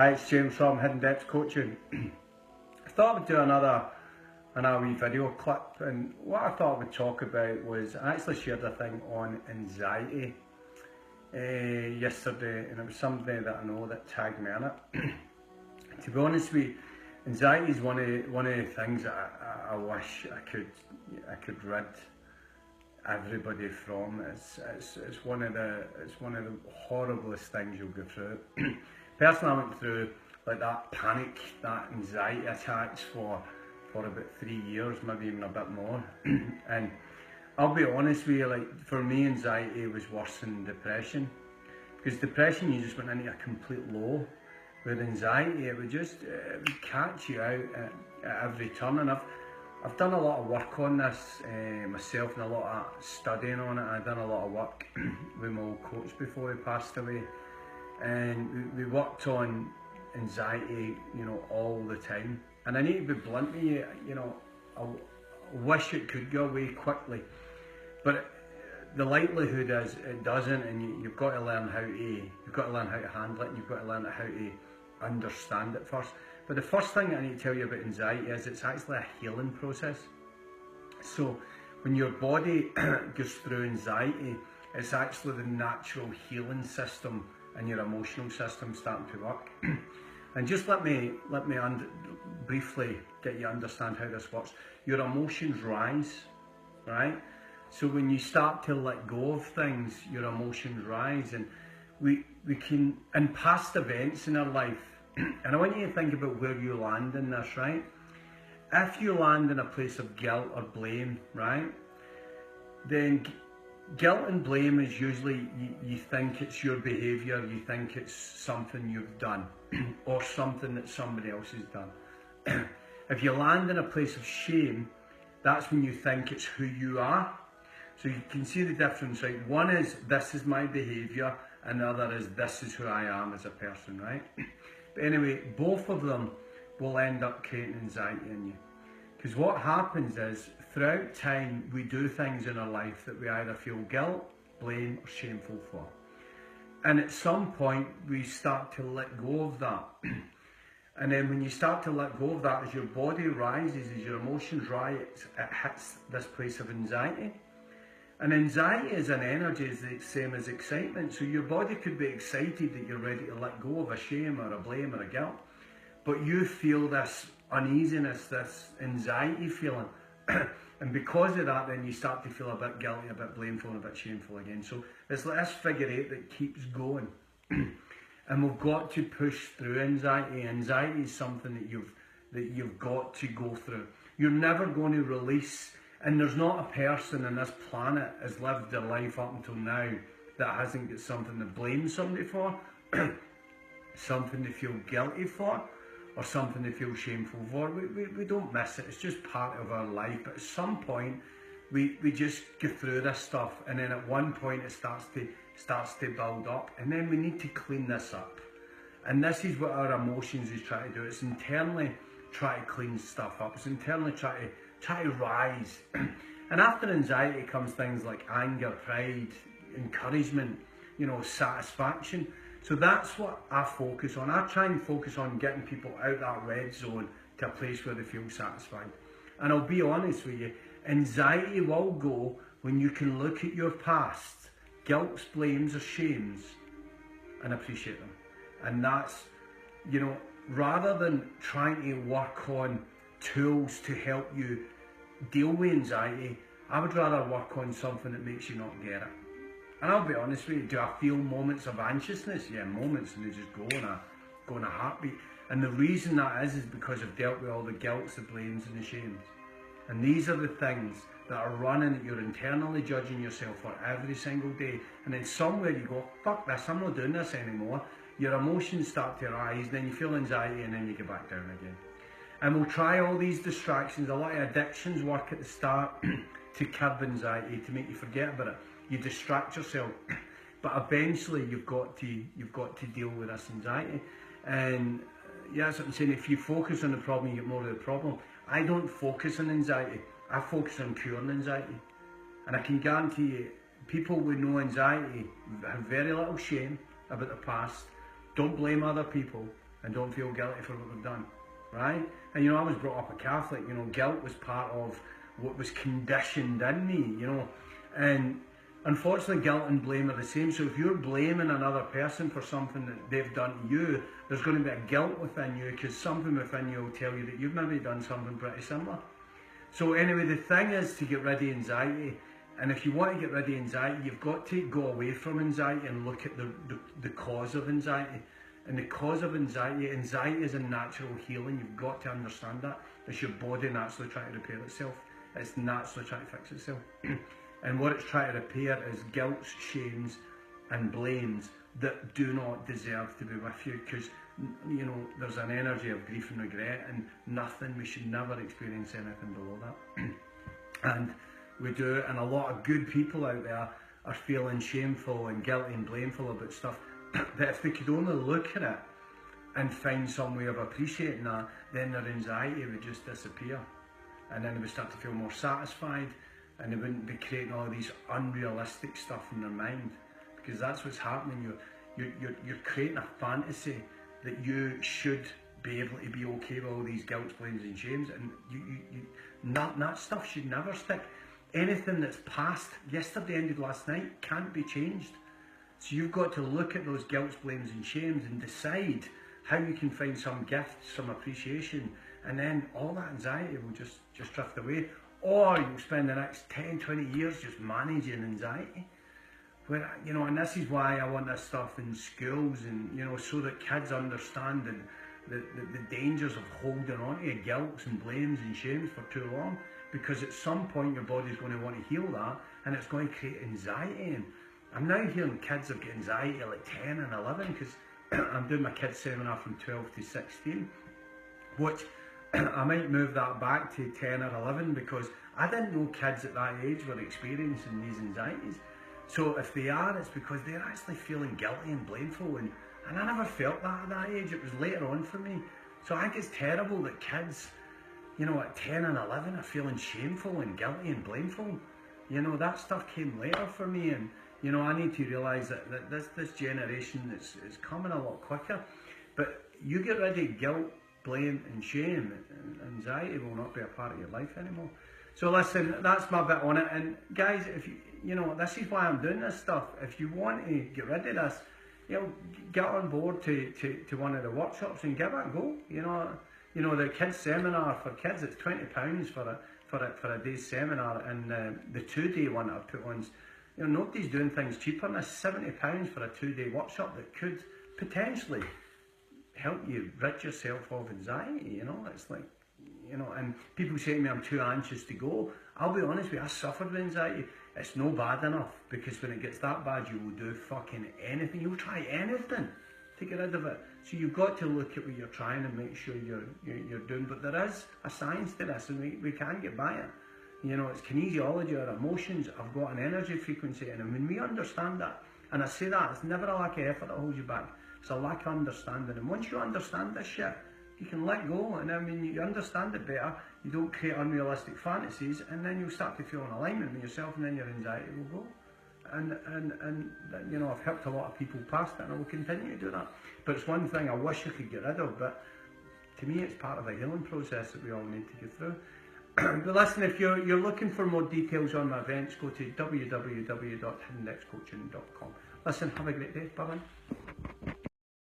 Hi, it's James from Hidden Depths Coaching. I thought I would do another wee video clip, and what I thought I would talk about was I actually shared a thing on anxiety yesterday, and it was somebody that I know that tagged me in it. To be honest with you, anxiety is one of the things that I wish I could rid everybody from. It's one of the horriblest things you'll go through. Personally, I went through like that panic, that anxiety attacks for about 3 years, maybe even a bit more. And I'll be honest with you, like for me, anxiety was worse than depression, because depression you just went into a complete low. With anxiety, it would catch you out at every turn. And I've done a lot of work on this myself, and a lot of studying on it. I've done a lot of work with my old coach before he passed away, and we worked on anxiety, all the time. And I need to be blunt with you, I wish it could go away quickly, but the likelihood is it doesn't, and you've got to learn how to handle it, and you've got to learn how to understand it first. But the first thing I need to tell you about anxiety is it's actually a healing process. So when your body goes through anxiety, it's actually the natural healing system and your emotional system starting to work. And just let me briefly get you to understand how this works. Your emotions rise, right? So when you start to let go of things, your emotions rise, and we can, in past events in our life, and I want you to think about where you land in this, right? If you land in a place of guilt or blame, right, then guilt and blame is usually, you think it's your behaviour, you think it's something you've done, or something that somebody else has done. If you land in a place of shame, that's when you think it's who you are. So you can see the difference, right? One is, this is my behaviour, and the other is, this is who I am as a person, right? But anyway, both of them will end up creating anxiety in you. Because what happens is, throughout time, we do things in our life that we either feel guilt, blame, or shameful for. And at some point, we start to let go of that. And then when you start to let go of that, as your body rises, as your emotions rise, it hits this place of anxiety. And anxiety is an energy, is the same as excitement. So your body could be excited that you're ready to let go of a shame or a blame or a guilt, but you feel this uneasiness, this anxiety feeling. And because of that, then you start to feel a bit guilty, a bit blameful, and a bit shameful again. So it's like this figure eight that keeps going. And we've got to push through anxiety. Anxiety is something that you've got to go through. You're never going to release. And there's not a person on this planet has lived their life up until now that hasn't got something to blame somebody for, something to feel guilty for, or something to feel shameful for. We don't miss it. It's just part of our life. But at some point, we just go through this stuff, and then at one point it starts to build up, and then we need to clean this up. And this is what our emotions is trying to do. It's internally try to clean stuff up. It's internally try to rise. And after anxiety comes things like anger, pride, encouragement, satisfaction. So that's what I focus on. I try and focus on getting people out that red zone to a place where they feel satisfied. And I'll be honest with you, anxiety will go when you can look at your past, guilt, blames or shames, and appreciate them. And that's, rather than trying to work on tools to help you deal with anxiety, I would rather work on something that makes you not get it. And I'll be honest with you, do I feel moments of anxiousness? Yeah, moments, and they just go in a heartbeat. And the reason that is because I've dealt with all the guilts, the blames and the shames. And these are the things that are running that you're internally judging yourself for every single day. And then somewhere you go, fuck this, I'm not doing this anymore. Your emotions start to rise, then you feel anxiety, and then you get back down again. And we'll try all these distractions. A lot of addictions work at the start to curb anxiety, to make you forget about it. You distract yourself, but eventually you've got to deal with this anxiety. And yeah, that's what I'm saying. If you focus on the problem, you get more of the problem. I don't focus on anxiety. I focus on curing anxiety. And I can guarantee you, people with no anxiety have very little shame about the past, don't blame other people, and don't feel guilty for what we've done, right? And you know, I was brought up a Catholic, you know, guilt was part of what was conditioned in me, you know, and unfortunately guilt and blame are the same. So if you're blaming another person for something that they've done to you, there's going to be a guilt within you, because something within you will tell you that you've maybe done something pretty similar. So anyway, the thing is to get rid of anxiety. And if you want to get rid of anxiety, you've got to go away from anxiety and look at the cause of anxiety. And the cause of anxiety is a natural healing. You've got to understand that. It's your body naturally trying to repair itself. It's naturally trying to fix itself. And what it's trying to repair is guilt, shames and blames that do not deserve to be with you, because, you know, there's an energy of grief and regret, and nothing, we should never experience anything below that. And we do, and a lot of good people out there are feeling shameful and guilty and blameful about stuff that if they could only look at it and find some way of appreciating that, then their anxiety would just disappear, and then they would start to feel more satisfied, and they wouldn't be creating all these unrealistic stuff in their mind, because that's what's happening. You're creating a fantasy that you should be able to be okay with all these guilt, blames and shames, and that stuff should never stick. Anything that's past, yesterday ended last night, can't be changed. So you've got to look at those guilt, blames and shames and decide how you can find some gift, some appreciation, and then all that anxiety will just drift away. Or you'll spend the next 10, 20 years just managing anxiety. Where, you know, and this is why I want this stuff in schools, and, you know, so that kids understand the dangers of holding on to guilt and blames and shames for too long. Because at some point your body's going to want to heal that, and it's going to create anxiety. And I'm now hearing kids have got anxiety at like 10 and 11, because I'm doing my kids seminar from 12 to 16, which I might move that back to 10 or 11, because I didn't know kids at that age were experiencing these anxieties. So if they are, it's because they're actually feeling guilty and blameful, and I never felt that at that age. It was later on for me. So I think it's terrible that kids, you know, at 10 and 11 are feeling shameful and guilty and blameful. You know, that stuff came later for me, and, you know, I need to realise that this generation is coming a lot quicker. But you get rid of guilt, blame and shame, and anxiety will not be a part of your life anymore. So listen, that's my bit on it. And guys, if you know, this is why I'm doing this stuff. If you want to get rid of this, you know, get on board to one of the workshops and give it a go. You know, the kids seminar for kids, it's £20 for a day's seminar, and the 2-day one I've put on, you know, nobody's doing things cheaper than this. £70 for a 2-day workshop that could potentially help you rid yourself of anxiety. You know, it's like, you know, and people say to me I'm too anxious to go. I'll be honest with you, I suffered with anxiety. It's no bad enough, because when it gets that bad, you will do fucking anything. You'll try anything to get rid of it. So you've got to look at what you're trying and make sure you're doing. But there is a science to this, and we can get by it. You know, it's kinesiology. Our emotions have got an energy frequency, and when we understand that, and I say that, it's never a lack of effort that holds you back. It's a lack of understanding. And once you understand this shit, you can let go, and I mean, you understand it better, you don't create unrealistic fantasies, and then you'll start to feel in alignment with yourself, and then your anxiety will go. And you know, I've helped a lot of people past it, and I will continue to do that. But it's one thing I wish I could get rid of, but to me it's part of a healing process that we all need to go through. But listen, if you're looking for more details on my events, go to www.hiddendexcoaching.com. Listen, have a great day. Bye-bye.